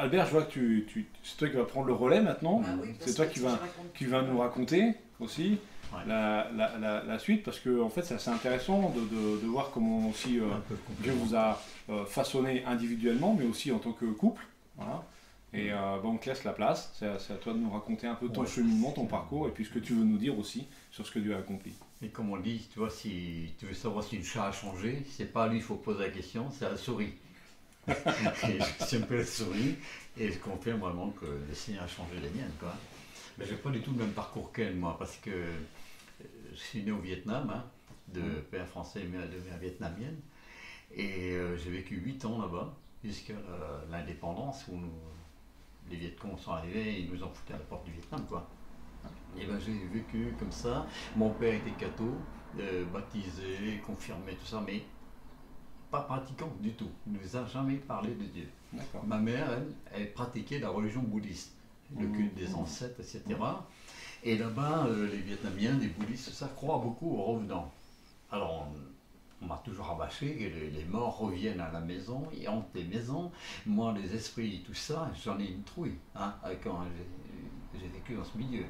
Albert, je vois que c'est toi qui vas prendre le relais maintenant. Ah oui, parce C'est toi que je raconte qui plus. va nous raconter aussi Ouais. la suite, parce que en fait, c'est assez intéressant de voir comment aussi Un peu Dieu complément. vous a façonné individuellement, mais aussi en tant que couple. Voilà. Et on te laisse la place. C'est à toi de nous raconter un peu ton Ouais. cheminement, ton parcours, et puis ce que tu veux nous dire aussi sur ce que Dieu a accompli. Et comme on dit, tu vois, si tu veux savoir si le chat a changé, c'est pas à lui qu'il faut poser la question, c'est à la souris. Et c'est un peu la souris, et je confirme vraiment que le Seigneur a changé les miennes, quoi. Mais j'ai pas du tout le même parcours qu'elle, moi, parce que je suis né au Vietnam, hein, de père français et de mère vietnamienne, et j'ai vécu 8 ans là-bas, jusqu'à l'indépendance, où les Vietcong sont arrivés et ils nous ont foutu à la porte du Vietnam, quoi. Et ben j'ai vécu comme ça. Mon père était catho, baptisé, confirmé, tout ça, mais pas pratiquant du tout. Il ne nous a jamais parlé de Dieu. D'accord. Ma mère, elle pratiquait la religion bouddhiste, le culte des ancêtres, etc. Et là-bas, les Vietnamiens, les bouddhistes, ça croit beaucoup aux revenants. Alors, on m'a toujours rabâché que les morts reviennent à la maison, ils hantent les maisons. Moi, les esprits, tout ça, j'en ai une trouille, hein, quand j'ai vécu dans ce milieu.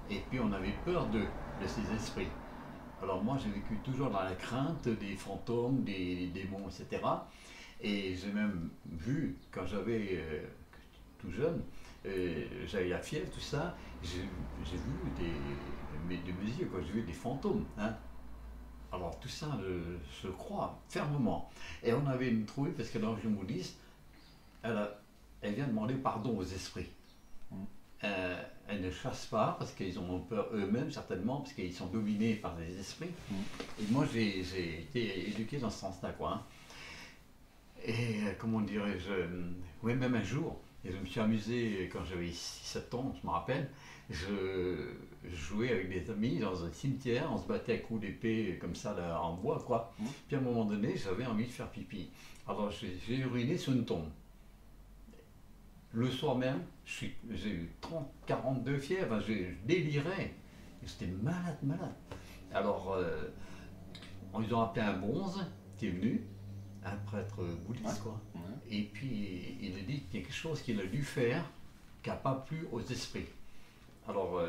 Et puis, on avait peur de ces esprits. Alors moi, j'ai vécu toujours dans la crainte des fantômes, des démons, etc. Et j'ai même vu, quand j'avais tout jeune, j'avais la fièvre, tout ça, j'ai vu de mes yeux, quand j'ai vu des fantômes, hein. Alors tout ça, je crois fermement. Et on avait une trouille, parce que dans le bouddhiste, elle vient demander pardon aux esprits. Elles ne chassent pas, parce qu'ils ont peur eux-mêmes, certainement, parce qu'ils sont dominés par les esprits. Et moi, j'ai été éduqué dans ce sens-là, quoi, hein. Et comment dirais-je, oui, même un jour, et je me suis amusé quand j'avais 6-7 ans, je me rappelle, je jouais avec des amis dans un cimetière, on se battait à coups d'épée comme ça là, en bois, quoi. Puis à un moment donné, j'avais envie de faire pipi. Alors j'ai uriné sur une tombe. Le soir même, j'ai eu 30, 42 fièvres, je délirais. J'étais malade, malade. Alors, ils ont appelé un bonze qui est venu, un prêtre bouddhiste, quoi. Et puis, il a dit qu'il y a quelque chose qu'il a dû faire qui n'a pas plu aux esprits. Alors,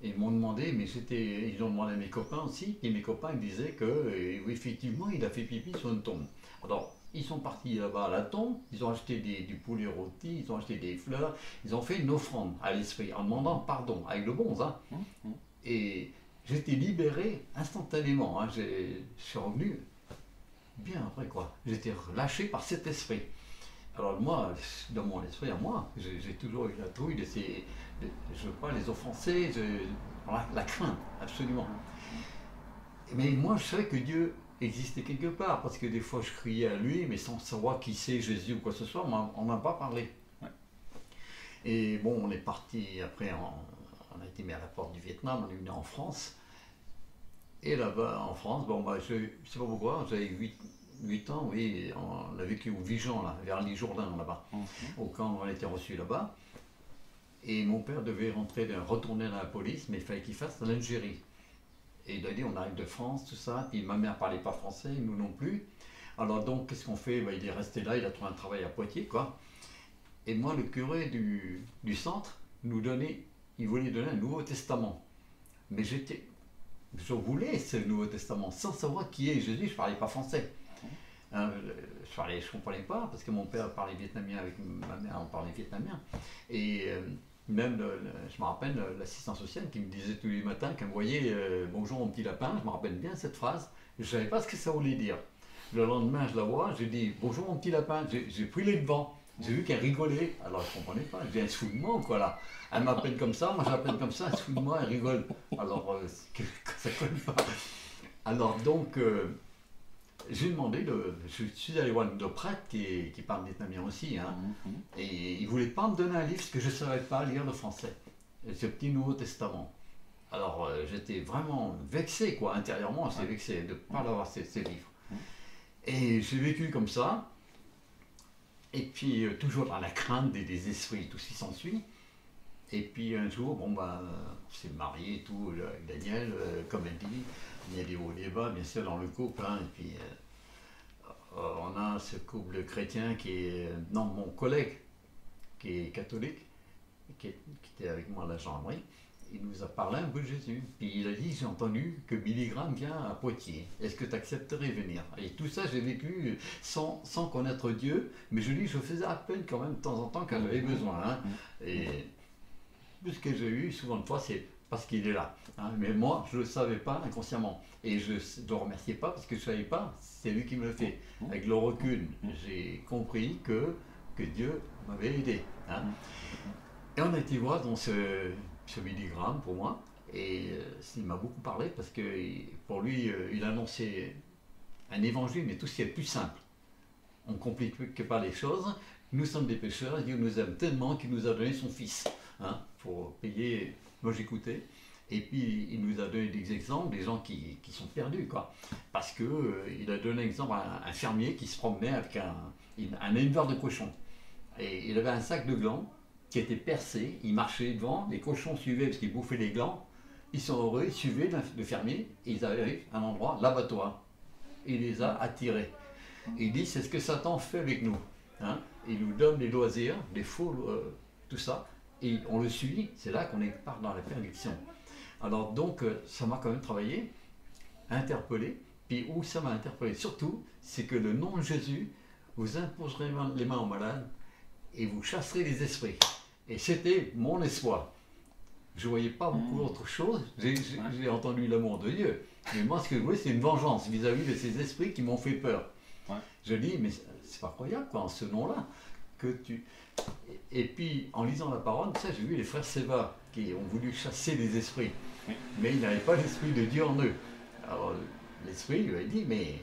ils m'ont demandé, mais ils ont demandé à mes copains aussi, et mes copains disaient que, oui, effectivement, il a fait pipi sur une tombe. Alors, ils sont partis là-bas à la tombe, ils ont acheté du poulet rôti, ils ont acheté des fleurs, ils ont fait une offrande à l'esprit en demandant pardon, avec le bonze, hein. Et j'étais libéré instantanément, hein. Je suis revenu bien après, quoi. J'étais relâché par cet esprit. Alors moi, dans mon esprit à moi, j'ai toujours eu la trouille de ces... je ne veux pas les offenser, la crainte, absolument. Mais moi, je savais que Dieu existait quelque part, parce que des fois, je criais à lui, mais sans savoir qui c'est Jésus ou quoi que ce soit, on m'a pas parlé. Et bon, on est parti, après, on a été mis à la porte du Vietnam, on est venu en France. Et là-bas, en France, bon, bah, je ne sais pas pourquoi, j'avais 8 ans, oui, on a vécu au Vigan, là, vers l'Île-Jourdain, là-bas, au camp où on a été reçus là-bas. Et mon père devait retourner dans la police, mais il fallait qu'il fasse l'Algérie. Et il a dit, on arrive de France, tout ça, puis ma mère ne parlait pas français, nous non plus. Alors donc, qu'est-ce qu'on fait? Ben, il est resté là, il a trouvé un travail à Poitiers, quoi. Et moi, le curé du centre il voulait donner un Nouveau Testament. Mais je voulais ce Nouveau Testament, sans savoir qui est Jésus, je ne parlais pas français. Hein, je ne comprenais pas, parce que mon père parlait vietnamien avec ma mère, on parlait vietnamien. Et même, je me rappelle, l'assistant social qui me disait tous les matins, qu'elle me voyait bonjour mon petit lapin, je me rappelle bien cette phrase, je ne savais pas ce que ça voulait dire. Le lendemain, je la vois, j'ai dit bonjour mon petit lapin, j'ai pris les devants. J'ai vu qu'elle rigolait, alors je ne comprenais pas, j'ai un sou de moi, quoi là. Elle m'appelle comme ça, moi j'appelle comme ça, un sou de moi, elle rigole. Alors, ça ne colle pas. Alors donc, j'ai demandé, je suis allé voir le prêtre qui parle vietnamien aussi, hein, et il ne voulait pas me donner un livre parce que je ne savais pas lire le français, ce petit Nouveau Testament. Alors j'étais vraiment vexé, quoi, intérieurement, j'étais vexé de ne pas avoir ces livres. Et j'ai vécu comme ça, et puis toujours dans la crainte des esprits, tout ce qui s'ensuit. Et puis un jour, bon ben, on s'est marié et tout, avec Daniel, comme elle dit, il y a des hauts et des bas, bien sûr, dans le couple, hein, et puis on a ce couple chrétien qui est, non, mon collègue qui est catholique, qui était avec moi à la gendarmerie, il nous a parlé un peu de Jésus. Puis il a dit, j'ai entendu que Billy Graham vient à Poitiers. Est-ce que tu accepterais venir? Et tout ça, j'ai vécu sans connaître Dieu, mais je dis, je faisais à peine quand même de temps en temps quand j'avais besoin. Hein. Et tout ce que j'ai eu, souvent de fois, c'est parce qu'il est là. Hein. Mais moi, je ne le savais pas inconsciemment. Et je ne le remerciais pas parce que je ne savais pas, c'est lui qui me le fait. Avec le recul, j'ai compris que Dieu m'avait aidé. Hein. Et on a été voir dans ce Billy Graham pour moi, et il m'a beaucoup parlé parce que pour lui, il annonçait un évangile, mais tout ce qui est plus simple. On ne complique pas les choses. Nous sommes des pécheurs, Dieu nous aime tellement qu'il nous a donné son Fils. Hein, pour payer. Moi j'écoutais. Et puis il nous a donné des exemples, des gens qui sont perdus, quoi. Parce qu'il a donné un exemple à un fermier qui se promenait avec un éleveur de cochons. Et il avait un sac de glands qui était percé, il marchait devant, les cochons suivaient parce qu'ils bouffaient les glands, ils sont heureux, ils suivaient le fermier, et ils arrivent à un endroit, l'abattoir. Il les a attirés. Il dit, c'est ce que Satan fait avec nous. Hein. Il nous donne des loisirs, des faux, tout ça, et on le suit, c'est là qu'on part dans la perdition. Alors donc, ça m'a quand même travaillé, interpellé, puis où ça m'a interpellé surtout, c'est que le nom de Jésus, vous imposerez les mains aux malades, et vous chasserez les esprits. Et c'était mon espoir. Je ne voyais pas beaucoup d'autre chose. J'ai entendu l'amour de Dieu. Mais moi, ce que je voulais, c'est une vengeance vis-à-vis de ces esprits qui m'ont fait peur. Ouais. Je dis, mais c'est pas croyable, quoi, en ce nom-là. Et puis, en lisant la parole, ça, j'ai vu les frères Séva qui ont voulu chasser les esprits. Mais ils n'avaient pas l'esprit de Dieu en eux. Alors, l'esprit lui a dit, mais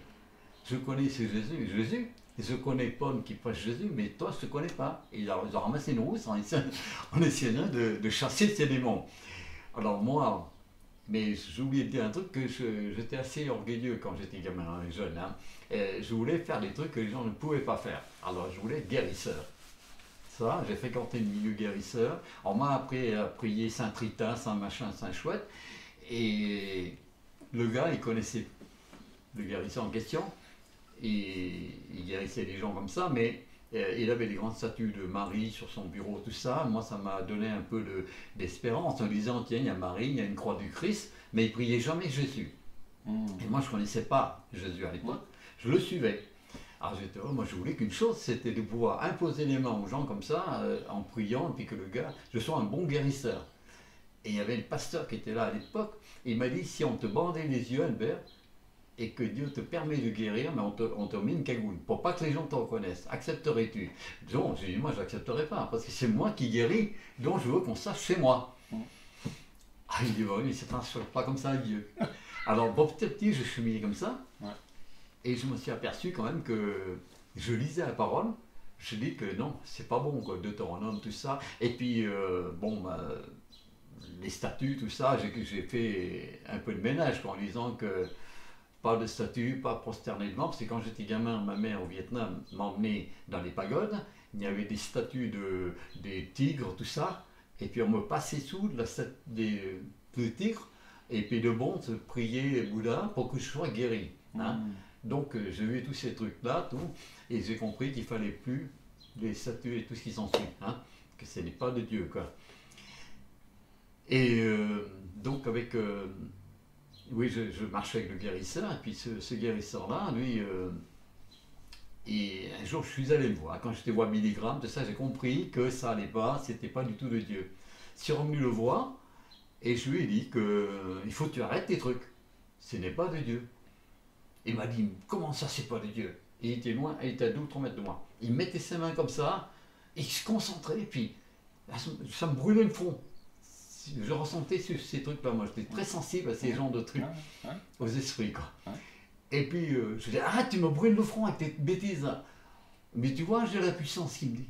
je connais ce Jésus. Je connais Paul qui prêche Jésus, mais toi, je ne te connais pas. Et ils ont ramassé une rousse en essayant de chasser ces démons. Alors moi, mais j'ai oublié de dire un truc, que j'étais assez orgueilleux quand j'étais gamin, jeune. Hein. Je voulais faire des trucs que les gens ne pouvaient pas faire. Alors je voulais être guérisseur. Ça, j'ai fréquenté le milieu guérisseur. On m'a appris à prier Saint-Tritin, Saint-Machin, Saint-Chouette. Et le gars, il connaissait le guérisseur en question. Et il guérissait les gens comme ça, mais il avait des grandes statues de Marie sur son bureau, tout ça. Moi, ça m'a donné un peu d'espérance en disant, tiens, il y a Marie, il y a une croix du Christ, mais il priait jamais Jésus. Et moi, je ne connaissais pas Jésus à l'époque, je le suivais. Alors j'étais moi, je voulais qu'une chose, c'était de pouvoir imposer les mains aux gens comme ça, en priant, et puis que le gars, je sois un bon guérisseur. Et il y avait le pasteur qui était là à l'époque, et il m'a dit, si on te bandait les yeux, Albert, et que Dieu te permet de guérir, mais on te met une cagoule, pour pas que les gens te reconnaissent. Accepterais-tu? Donc, j'ai dit, moi, je n'accepterai pas, parce que c'est moi qui guéris, donc je veux qu'on sache chez moi. Ah, il dit, oui, mais c'est pas comme ça, Dieu. Alors, petit à petit, je cheminais comme ça, et je me suis aperçu quand même que je lisais la parole, je dis que non, c'est pas bon, quoi, Deutéronome, tout ça, et puis, les statuts, tout ça, j'ai fait un peu de ménage, quoi, en disant que pas de statue, pas prosterné devant, parce que quand j'étais gamin, ma mère au Vietnam m'emmenait dans les pagodes, il y avait des statues des tigres, tout ça, et puis on me passait sous des tigres, et puis de bon, se prier Bouddha pour que je sois guéri. Hein. Donc j'ai vu tous ces trucs-là, tout, et j'ai compris qu'il ne fallait plus les statues et tout ce qui s'ensuit, hein, que ce n'est pas de Dieu, quoi. Et donc avec... oui, je marchais avec le guérisseur, et puis ce guérisseur-là, lui, et un jour je suis allé le voir. Quand j'étais voir Billy Graham, tout ça, j'ai compris que ça allait pas, c'était pas du tout de Dieu. Je suis revenu le voir, et je lui ai dit il faut que tu arrêtes tes trucs. Ce n'est pas de Dieu. Il m'a dit, comment ça, c'est pas de Dieu? Et il était loin, il était à 2 ou 3 mètres de moi. Il mettait ses mains comme ça, et il se concentrait, et puis ça me brûlait le front. Je ressentais ces trucs-là, moi j'étais très sensible à ces genres de trucs, aux esprits, quoi. Et puis je dis, ah, tu me brûles le front avec tes bêtises là. Mais tu vois, j'ai la puissance qui me dit.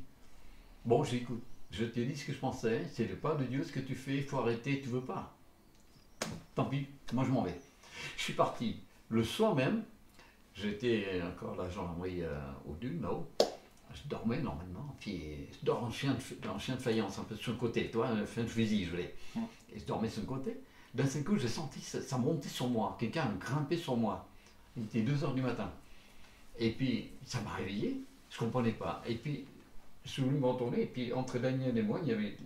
Bon, j'écoute, je t'ai dit ce que je pensais, c'est pas de Dieu ce que tu fais, il faut arrêter, tu veux pas. Tant pis, moi je m'en vais. Je suis parti. Le soir même, j'étais encore là, gendarmerie au Dune, là-haut. Je dormais normalement, puis je dors en chien de faïence, un peu sur le côté, toi, un chien de fusil, je voulais. Et je dormais sur le côté. D'un seul coup, j'ai senti ça monter sur moi, quelqu'un a grimpé sur moi. Il était 2 h du matin. Et puis, ça m'a réveillé, je ne comprenais pas. Et puis, Je suis voulu me retourner, et puis entre Daniel et moi,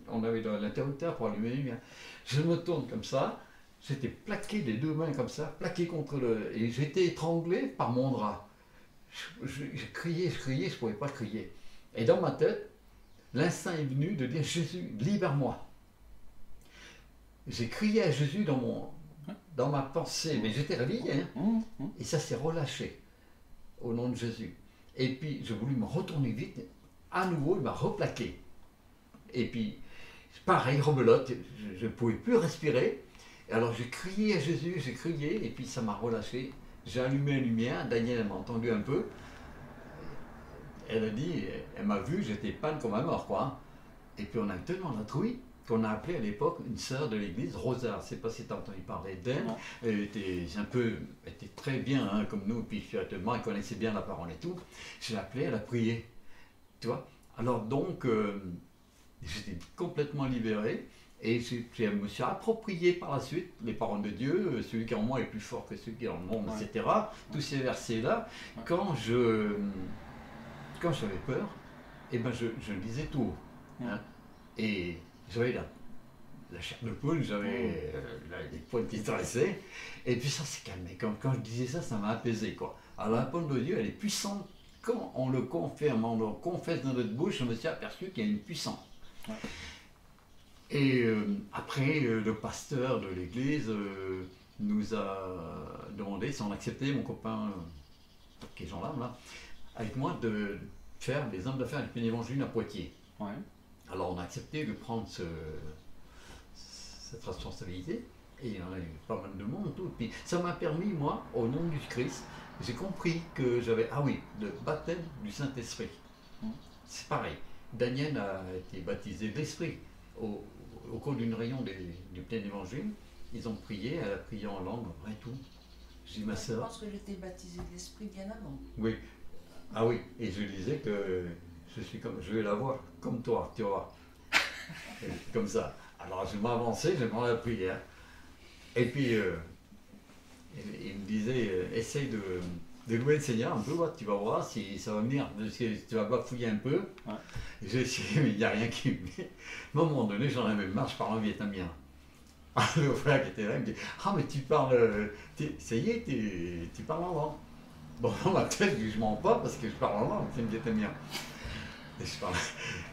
on avait l'interrupteur pour allumer les lumières. Je me tourne comme ça, j'étais plaqué des deux mains comme ça, plaqué contre le... Et j'étais étranglé par mon drap. Je criais, je ne pouvais pas crier. Et dans ma tête, l'instinct est venu de dire, Jésus, libère-moi. J'ai crié à Jésus dans ma pensée, mais j'étais réveillé, hein, et ça s'est relâché au nom de Jésus. Et puis j'ai voulu me retourner vite, à nouveau il m'a replaqué. Et puis pareil, rebelote, je ne pouvais plus respirer. Et alors j'ai crié à Jésus, j'ai crié, et puis ça m'a relâché. J'ai allumé la lumière, Daniel m'a entendu un peu. Elle a dit, elle m'a vu, j'étais pâle comme un mort, quoi. Et puis on a eu tellement la trouille qu'on a appelé à l'époque une sœur de l'église, Rosa. Je ne sais pas si tu as entendu parler d'elle. Elle était très bien, hein, comme nous, puis spirituellement, elle connaissait bien la parole et tout. Je l'ai appelée, elle a prié. Tu vois? Alors donc, j'étais complètement libéré. Et je me suis approprié par la suite les paroles de Dieu, celui qui est en moi est plus fort que celui qui est dans le monde, etc. Tous ces versets-là, quand j'avais peur, eh ben je lisais tout haut. Hein. Et j'avais la chair de poule, j'avais les poils qui stressaient, et puis ça s'est calmé. Quand je disais ça, ça m'a apaisé, quoi. Alors la parole de Dieu, elle est puissante. Quand on le confirme, on le confesse dans notre bouche, je me suis aperçu qu'il y a une puissance. Ouais. Et après, le pasteur de l'église nous a demandé si on acceptait, mon copain, qui est gendarme là, avec moi, de faire les hommes d'affaires du plein évangile à Poitiers. Ouais. Alors on a accepté de prendre cette responsabilité, et on a eu pas mal de monde, tout. Puis ça m'a permis, moi, au nom du Christ, j'ai compris que j'avais, le baptême du Saint-Esprit. C'est pareil. Daniel a été baptisé d'Esprit. Au cours d'une réunion du plein évangile, ils ont prié, elle a prié en langue, après tout. J'ai dit, ma sœur. Je pense que j'étais baptisé de l'Esprit bien avant. Oui. Ah oui, et je disais que je vais la voir comme toi, tu vois. Comme ça. Alors je m'avançais, j'ai demandé la prière. Et puis, il me disait, essaye de louer le Seigneur un peu, tu vas voir si ça va venir, tu vas bafouiller un peu. Ouais. J'ai essayé, mais il n'y a rien qui me vient. À un moment donné, j'en avais marre, je parle en vietnamien. Le frère qui était là, il me dit, ah mais tu parles, ça y est, tu parles en langue. Bon, dans ma tête, je mens pas parce que je parle en langue, c'est vietnamien.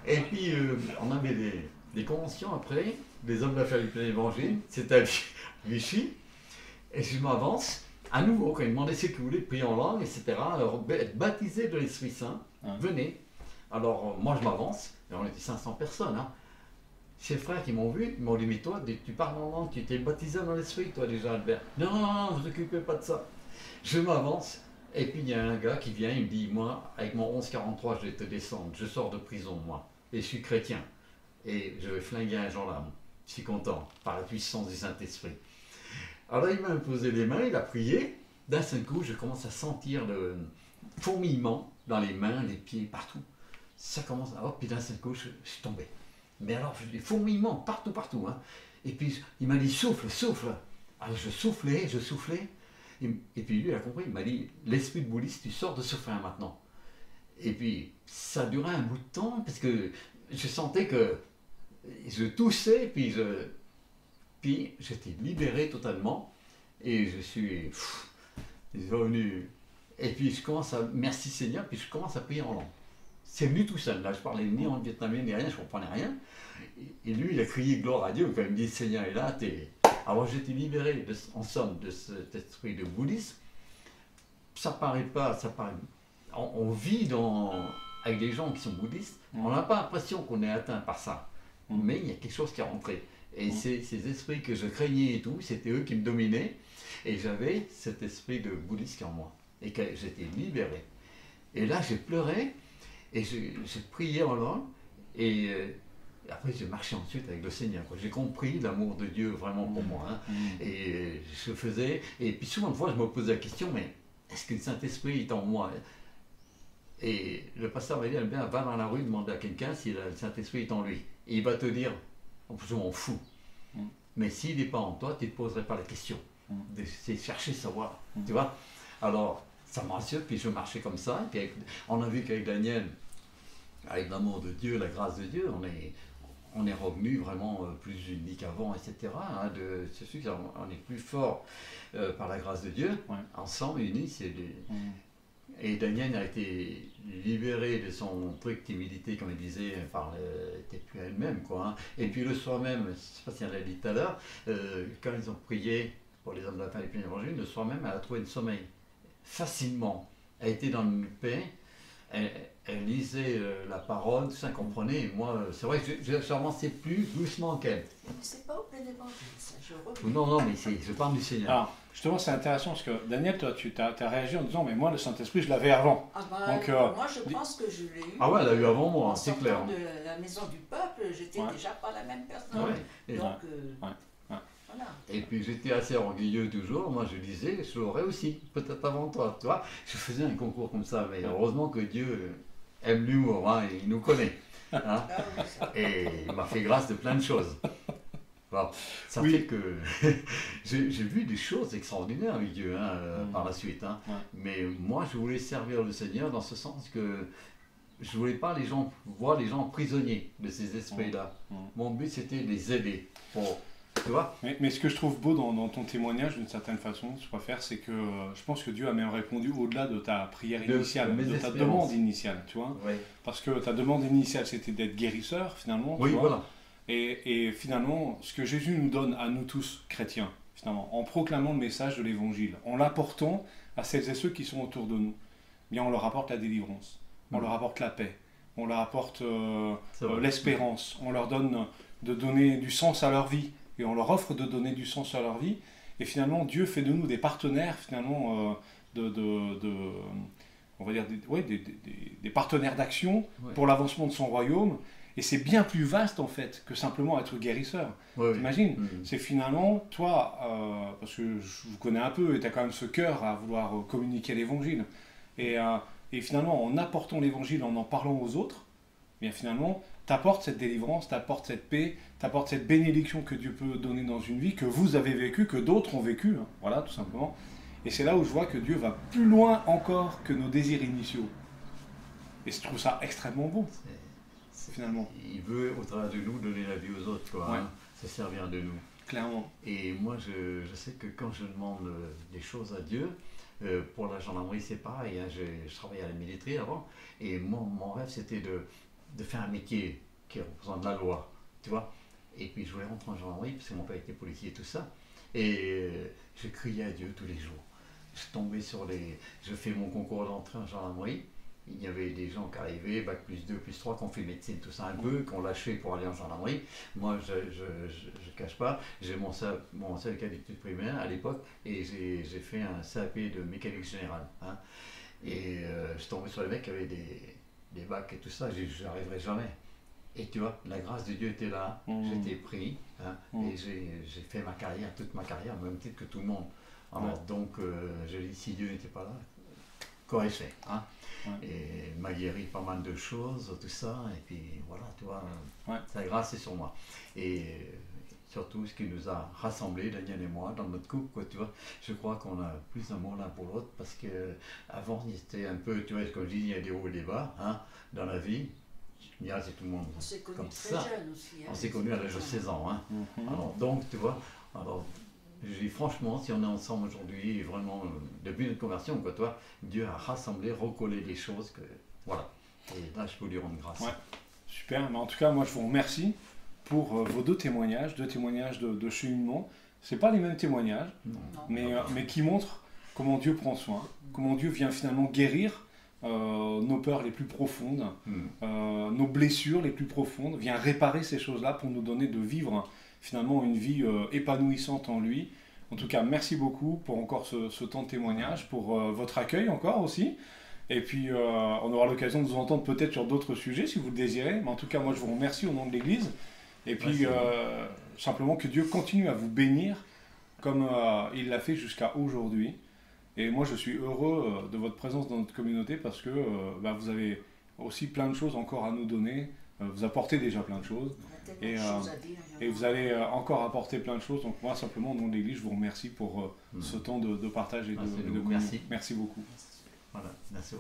Et puis, on avait des conventions après, des hommes d'affaires du plein évangile, c'était à Vichy, et je m'avance. À nouveau, quand ils demandaient ce qu'ils voulaient, prier en langue, etc., alors être baptisé de l'Esprit Saint, venez. Alors, moi, je m'avance, et on était 500 personnes. Hein. Ces frères qui m'ont vu, ils m'ont dit, mais toi, tu parles en langue, tu t'es baptisé dans l'Esprit, toi, déjà, Albert. Non, vous occupez pas de ça. Je m'avance, et puis il y a un gars qui vient, il me dit, moi, avec mon 1143, je vais te descendre, je sors de prison, moi, et je suis chrétien, et je vais flinguer un gendarme. Je suis content, par la puissance du Saint-Esprit. Alors là, il m'a imposé les mains, il a prié. D'un seul coup, je commence à sentir le fourmillement dans les mains, les pieds, partout. Ça commence à... puis d'un seul coup, je suis tombé. Mais alors, des fourmillements partout. Hein. Et puis, il m'a dit, souffle. Alors, je soufflais. Et puis, lui, il a compris. Il m'a dit, l'esprit de bouddhiste, tu sors de ce frein maintenant. Et puis, ça durait un bout de temps, parce que je sentais que je toussais, puis j'étais libéré totalement, et je suis revenu. Et puis je commence à, merci Seigneur, puis je commence à prier en langue. C'est venu tout seul, là je parlais ni en vietnamien ni rien, je ne comprenais rien. Et lui il a crié gloire à Dieu quand il me dit Seigneur est là, alors j'étais libéré en somme de cet esprit de bouddhisme. Ça paraît pas, on vit avec des gens qui sont bouddhistes, on n'a pas l'impression qu'on est atteint par ça, mais il y a quelque chose qui est rentré. Et ces esprits que je craignais et tout, c'était eux qui me dominaient. Et j'avais cet esprit de bouddhiste en moi. Et que j'étais libéré. Et là, j'ai pleuré. Et j'ai prié en langue. Et après, j'ai marché ensuite avec le Seigneur. J'ai compris l'amour de Dieu vraiment pour moi. Hein. Et je faisais... Et puis souvent de fois, je me posais la question, mais est-ce que le Saint-Esprit est en moi? Et le pasteur m'a dit, va dans la rue, demander à quelqu'un si le Saint-Esprit est en lui. Et il va te dire, je m'en fous. Mais s'il n'est pas en toi, tu ne te poserais pas la question. C'est chercher, savoir. Tu vois? Alors, ça me rassure, puis je marchais comme ça. Et puis on a vu qu'avec Daniel, avec l'amour de Dieu, la grâce de Dieu, on est revenu vraiment plus unis qu'avant, etc. Hein, c'est sûr qu'on est plus fort par la grâce de Dieu, Ouais. ensemble, unis. Et Daniel a été libéré de son truc timidité, comme il disait, elle n'était plus elle-même, quoi. Hein. Et puis le soir même, je ne sais pas si elle l'a dit tout à l'heure, quand ils ont prié pour les hommes de la fin des premiers évangiles, le soir même, elle a trouvé le sommeil facilement. Elle était dans une paix. Elle lisait la parole, tout ça, elle comprenait. Et moi, c'est vrai que j'avançais plus doucement qu'elle. Mais c'est pas au plein évangile, ça, je reviens. Non, mais je parle du Seigneur. Alors, justement, c'est intéressant parce que Daniel, toi, tu as réagi en disant, mais moi, le Saint-Esprit, je l'avais avant. Ah bah, Donc, moi je pense que je l'ai eu. Ah ouais, elle a eu avant moi, En c'est sortant clair. de la maison du peuple, j'étais Ouais. déjà pas la même personne. Ouais. Et, Donc, Ouais. voilà. et puis j'étais assez orgueilleux toujours. Moi, je disais, je l'aurais aussi, peut-être avant toi. Tu vois, je faisais un concours comme ça, mais heureusement que Dieu aime l'humour, hein, il nous connaît. Hein. Ah oui, ça. Et il m'a fait grâce de plein de choses. Bon, ça Oui. fait que j'ai vu des choses extraordinaires avec Dieu hein, par la suite. Hein. Ouais. Mais moi, je voulais servir le Seigneur dans ce sens que je voulais pas voir les gens prisonniers de ces esprits-là. Mon but, c'était de les aider. Tu vois? Mais ce que je trouve beau dans ton témoignage, d'une certaine façon, je préfère, c'est que je pense que Dieu a même répondu au-delà de ta prière initiale, mes de ta espérances. demande initiale, tu vois. Oui, Parce que ta demande initiale, c'était d'être guérisseur, finalement. tu oui vois. voilà. Et finalement, ce que Jésus nous donne à nous tous, chrétiens, finalement, en proclamant le message de l'Évangile, en l'apportant à celles et ceux qui sont autour de nous, eh bien on leur apporte la délivrance, on leur apporte la paix, on leur apporte C'est vrai. l'espérance, on leur donne de donner du sens à leur vie, et on leur offre de donner du sens à leur vie. Et finalement, Dieu fait de nous des partenaires, finalement, on va dire, des partenaires d'action Ouais. pour l'avancement de son royaume. Et c'est bien plus vaste, en fait, que simplement être guérisseur. Ouais, oui. T'imagines? Mm. C'est finalement, toi, parce que je vous connais un peu, et tu as quand même ce cœur à vouloir communiquer l'évangile. Et finalement, en apportant l'évangile, en parlant aux autres, eh bien finalement, t'apportes cette délivrance, t'apportes cette paix, t'apportes cette bénédiction que Dieu peut donner dans une vie, que vous avez vécue, que d'autres ont vécu. Hein. Voilà, tout simplement. Et c'est là où je vois que Dieu va plus loin encore que nos désirs initiaux. Et je trouve ça extrêmement beau, finalement. Il veut, au travers de nous, donner la vie aux autres, quoi, Ouais. hein, se servir de nous. Clairement. Et moi, je sais que quand je demande des choses à Dieu, pour la gendarmerie, c'est pareil. Hein, je travaillais à la militaire avant, et mon rêve, c'était de faire un métier qui représente la loi, tu vois. Et puis, je voulais rentrer en gendarmerie, parce que mon père était policier et tout ça. Et je criais à Dieu tous les jours. Je tombais je fais mon concours d'entrée en gendarmerie. Il y avait des gens qui arrivaient, bac plus 2, plus 3, qui ont fait médecine, tout ça un peu, qui ont lâché pour aller en gendarmerie. Moi, je ne cache pas, j'ai mon certificat d'études primaires à l'époque et j'ai fait un CAP de mécanique générale. Hein. Et je tombais sur les mecs qui avaient des bacs et tout ça, je n'arriverai jamais. Et tu vois, la grâce de Dieu était là, j'étais pris, hein, et j'ai fait ma carrière, toute ma carrière, au même titre que tout le monde. Alors donc, je dis, si Dieu n'était pas là, qu'aurais-je fait hein? Et il m'a guéri pas mal de choses, tout ça, et puis voilà, tu vois, sa grâce est sur moi. Et surtout, ce qui nous a rassemblés, Daniel et moi, dans notre couple, quoi, tu vois, je crois qu'on a plus d'amour l'un pour l'autre, parce qu'avant, c'était un peu, tu vois, comme je dis, il y a des hauts et des bas, hein, dans la vie. C'est tout le monde On s'est connus comme très ça. jeunes aussi. Hein, On s'est connus à l'âge de 16 ans. Hein. Alors, donc, tu vois, je dis franchement, si on est ensemble aujourd'hui, vraiment, depuis notre conversion, quoi, toi, Dieu a rassemblé, recollé des choses que, voilà. Et là, je peux lui rendre grâce. Ouais. Super. Mais en tout cas, moi, je vous remercie pour vos deux témoignages de cheminement. C'est pas les mêmes témoignages, Non. mais qui montrent comment Dieu prend soin, comment Dieu vient finalement guérir nos peurs les plus profondes, nos blessures les plus profondes, vient réparer ces choses-là pour nous donner de vivre finalement une vie épanouissante en lui. En tout cas, merci beaucoup pour encore ce temps de témoignage, pour votre accueil encore aussi. Et puis, on aura l'occasion de vous entendre peut-être sur d'autres sujets si vous le désirez. Mais en tout cas, moi, je vous remercie au nom de l'Église. Et puis, simplement que Dieu continue à vous bénir comme il l'a fait jusqu'à aujourd'hui. Et moi, je suis heureux de votre présence dans notre communauté parce que vous avez aussi plein de choses encore à nous donner. Vous apportez déjà plein de choses. Il y a tellement de choses à dire. Et vous allez encore apporter plein de choses. Donc moi, simplement, au nom de l'Église, je vous remercie pour ce temps de partage et de communion. Merci. Merci beaucoup. Voilà, merci.